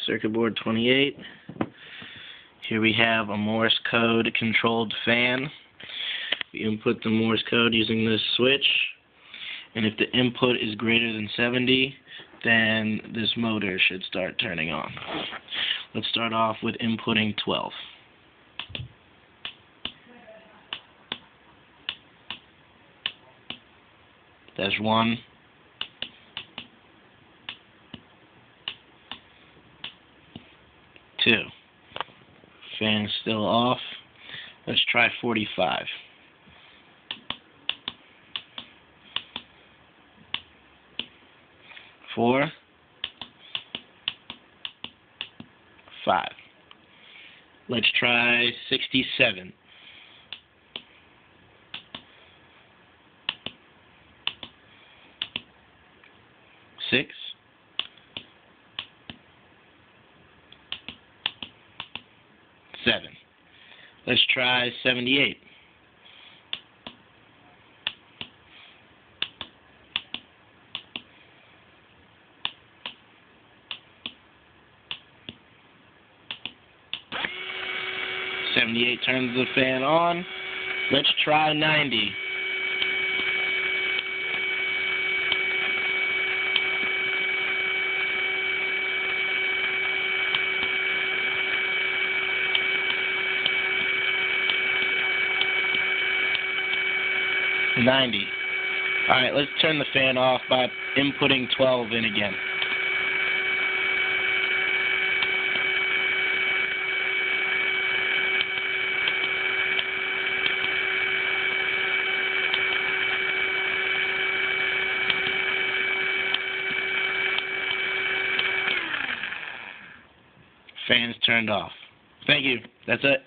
circuit board 28. Here we have a Morse code controlled fan. We input the Morse code using this switch, and if the input is greater than 70, then this motor should start turning on. Let's start off with inputting 12. That's 1. 2. Fan is still off. Let's try 45. 4. 5. Let's try 67. 6. 7. Let's try 78. 78 turns the fan on. Let's try 90. 90. Alright, let's turn the fan off by inputting 12 in again. Fan's turned off. Thank you. That's it.